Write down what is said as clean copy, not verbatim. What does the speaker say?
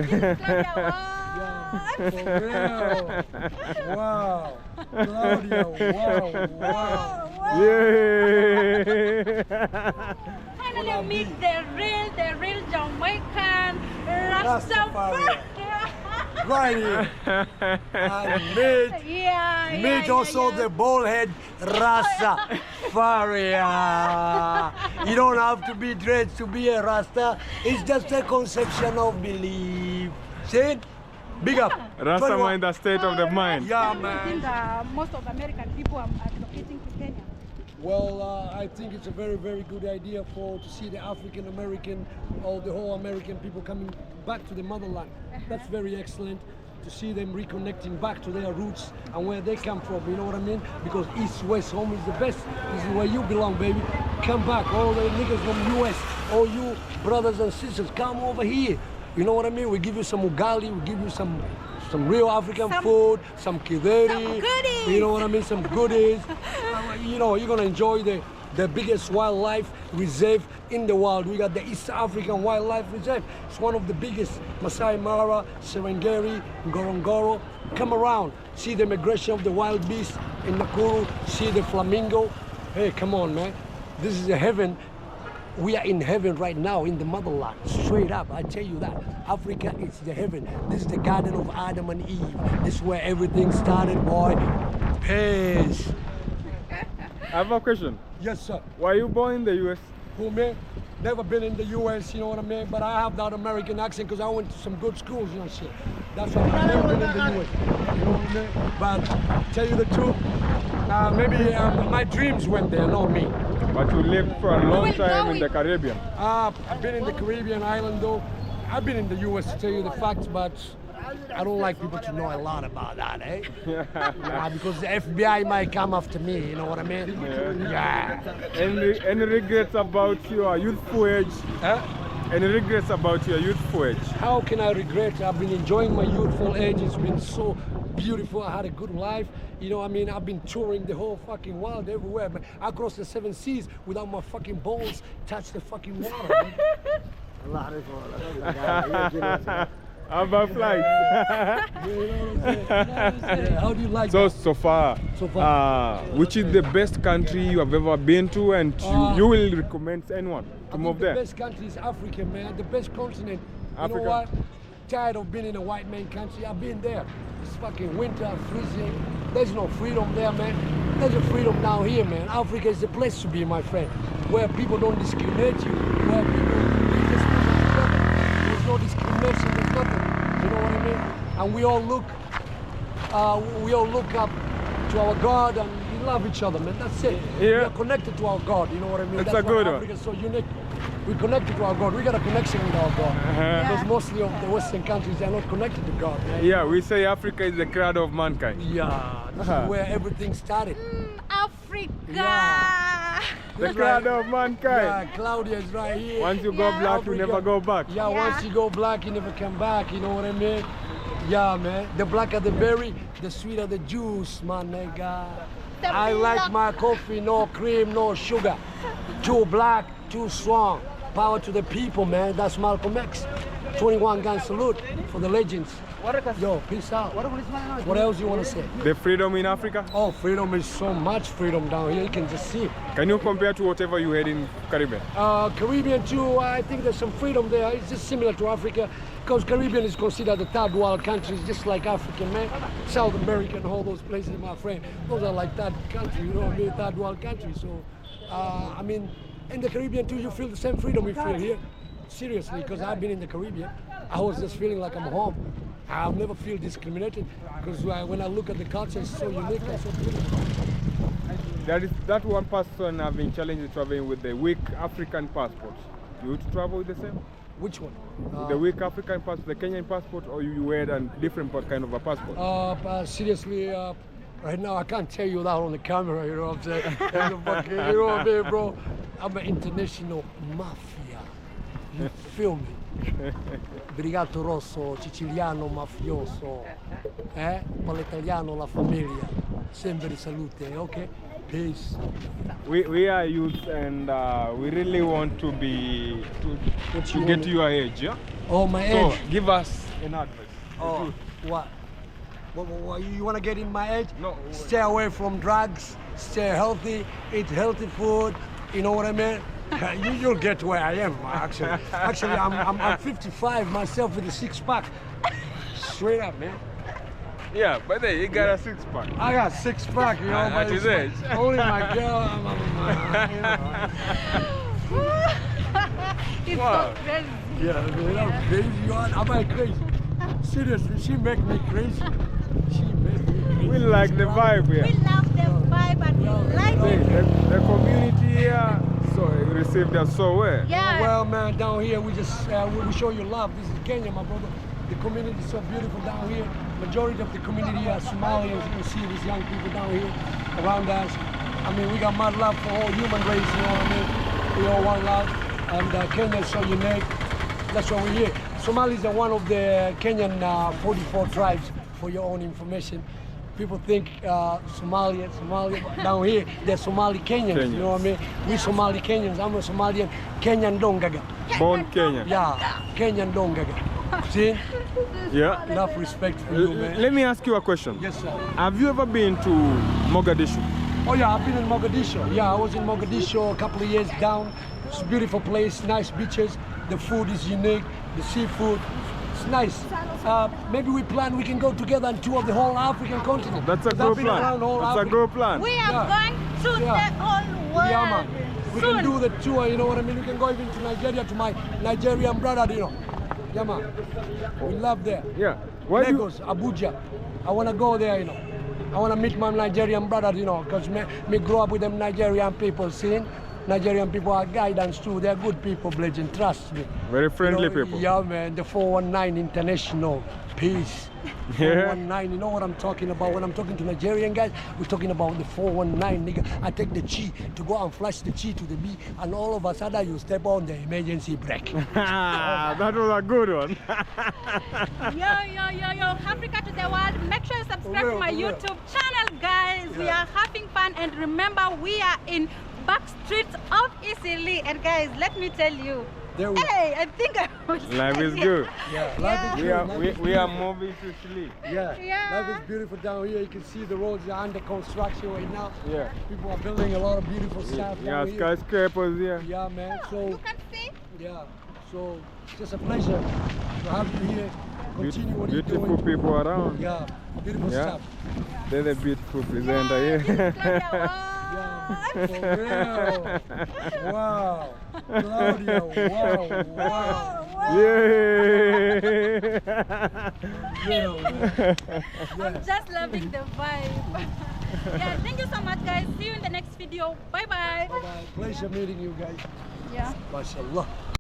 For real. Wow. Claudia, wow. Yeah. Finally meet the real Jamaican Rastafari. Right here. And meet also the bald head Rastafari. You don't have to be dressed to be a Rasta. It's just a conception of belief. See? Big up. Rasta man in the state of the mind. Yeah, I man. think most of the American people are advocating to Kenya. Well, I think it's a very, very good idea to see the African American or the whole American people coming back to the motherland. That's very excellent to see them reconnecting back to their roots and where they come from, you know what I mean? Because East West home is the best. This is where you belong, baby. Come back, all the niggas from US, all you brothers and sisters, come over here. You know what I mean? We give you some ugali, we give you some real African food, some kideri, you know what I mean? Some goodies. You know, you're gonna enjoy the biggest wildlife reserve in the world. We got the East African Wildlife Reserve. It's one of the biggest. Masai Mara, Serengeti, Ngorongoro. Come around, see the migration of the wild beasts in Nakuru, see the flamingo. Hey, come on, man. This is a heaven. We are in heaven right now in the motherland. Straight up, I tell you that. Africa is the heaven. This is the garden of Adam and Eve. This is where everything started, boy. Peace. I have a question. Yes, sir. Why you born in the US? Who, me? Never been in the US, you know what I mean? But I have that American accent because I went to some good schools, you know, shit. That's why I've never been in the US. You know what I mean? But tell you the truth, maybe my dreams went there, not me. But you lived for a long time in the Caribbean. I've been in the Caribbean island though. I've been in the US to tell you the facts, but I don't like people to know a lot about that, eh? Because the FBI might come after me, you know what I mean? Yeah. Any regrets about your youthful age? Huh? Any regrets about your youthful age? How can I regret? I've been enjoying my youthful age. It's been so beautiful. I had a good life. You know, I mean, I've been touring the whole fucking world everywhere. But I crossed the 7 seas without my fucking balls touch the fucking water. How about flights? How do you like So that? so far, which is the best country you have ever been to, and you will recommend anyone to move there? The best country is Africa, man. The best continent. Africa. You know what? Tired of being in a white man country. I've been there. It's fucking winter, freezing. There's no freedom there, man. There's a freedom down here, man. Africa is the place to be, my friend. Where people don't discriminate you. Where people you just live together. There's no discrimination. There's nothing. You know what I mean? And we all look up to our God and we love each other, man. That's it. Yeah. We are connected to our God. You know what I mean? It's That's a good why one. Africa is so unique. We're connected to our God. We got a connection with our God. Because mostly of the Western countries are not connected to God, man. Yeah, we say Africa is the crown of mankind. Yeah, this is where everything started. Africa. Yeah. The crown of mankind. Yeah, Claudia is right here. Once you go black, you Africa. never go back. Yeah, once you go black, you never come back. You know what I mean? Yeah, man. The blacker the berry, the sweeter the juice, my nigga. I like my coffee, no cream, no sugar. Too black, too strong. Power to the people, man. That's Malcolm X. 21 gun salute for the legends. Yo, peace out. What else you want to say? The freedom in Africa? Oh, freedom is so much freedom down here. You can just see it. Can you compare to whatever you had in Caribbean? Caribbean too, I think there's some freedom there. It's just similar to Africa because Caribbean is considered a third world country, just like Africa, man. South America and all those places, my friend. Those are like third country, you know what I mean? Third world country. So, I mean, in the Caribbean too, you feel the same freedom we feel here. Seriously, because I've been in the Caribbean. I was just feeling like I'm home. I'll never feel discriminated because when I look at the culture, it's so unique and so beautiful. That one person I've been challenged traveling with the weak African passport. You would travel with the same? Which one? With the weak African passport, the Kenyan passport, or you had a different kind of a passport? Seriously, right now I can't tell you that on the camera, you know what I'm saying? You know what I mean, bro? I'm an international mafia. You feel me? Brigato Rosso, Siciliano mafioso, Paletaliano la famiglia, sempre salute, okay? Peace. We are youth and we really want to get to your age, yeah? Oh, my So age. give us an advice. Oh, what? You want to get in my age? No. Stay away from drugs, stay healthy, eat healthy food, you know what I mean? You'll get where I am, actually. Actually, I'm 55 myself with a six-pack. Straight up, man. Yeah, but then you got a six-pack. I got six-pack, you know. At but his it's age. only my girl, you know. It's Wow. so crazy. Yeah, you know, crazy you are. Am I crazy? Seriously, she make me crazy. She make me crazy. We like the vibe here. We love the vibe and we like See, it. the community here so received us so well. Yeah. Well, man, down here we just we show you love. This is Kenya, my brother. The community is so beautiful down here. Majority of the community are Somalians. You can see these young people down here around us. I mean, we got mad love for all human race. You know what I mean? We all one love, and Kenya is so unique. That's why we're here. Somalis are one of the Kenyan 44 tribes. For your own information, people think Somalia, but down here they're Somali Kenyans. You know what I mean? We Somali Kenyans. I'm a Somalian, Kenyan Dongaga. Born Kenya. Yeah, Kenyan Dongaga. See? Yeah. Enough respect for you, man. Let me ask you a question. Yes, sir. Have you ever been to Mogadishu? Oh yeah, I've been in Mogadishu. Yeah, I was in Mogadishu a couple of years down. It's a beautiful place, nice beaches. The food is unique, the seafood. It's nice. Maybe we plan we can go together and tour the whole African continent. That's a Because I've good been plan. around all That's a Africa. good plan. We are Yeah. going through Yeah. the whole world. Yeah, man. We soon. can do the tour, you know what I mean? We can go even to Nigeria, to my Nigerian brother, you know. Yeah, man. We love there. Yeah. Why do you, Lagos, Abuja. I want to go there, you know. I want to meet my Nigerian brother, you know, because me grow up with them Nigerian people, see? Nigerian people are guidance too. They're good people, Bludgeon, trust me. very friendly You know, people. Yeah, man, the 419 International. Peace. Yeah. 419, you know what I'm talking about? When I'm talking to Nigerian guys, we're talking about the 419, nigga. I take the Chi to go and flash the Chi to the B, and all of a sudden you step on the emergency brake. That was a good one. Yo, Africa to the world. Make sure you subscribe to my For real. YouTube channel, guys. We Yeah. are having fun, and remember, we are in back streets of Easily. And guys, let me tell you, There we hey, I think I was Life is good. Yeah, life is We good, are life is we are beautiful. moving to sleep. Yeah. Yeah. Life is beautiful down here. You can see the roads are under construction right now. Yeah. People are building a lot of beautiful stuff Yeah, down here. skyscrapers here. Yeah, man. you So, can see. yeah. So, it's just a pleasure to have you here. Continue what you're Beautiful doing. people around. Yeah, beautiful Yeah. stuff. They're the beautiful presenter Yeah, here. Yeah, for real. Wow. Claudia, wow. Yeah. I'm just loving the vibe. Yeah, thank you so much, guys. See you in the next video. Bye bye. Bye-bye. Pleasure meeting you guys. Yeah. MashaAllah.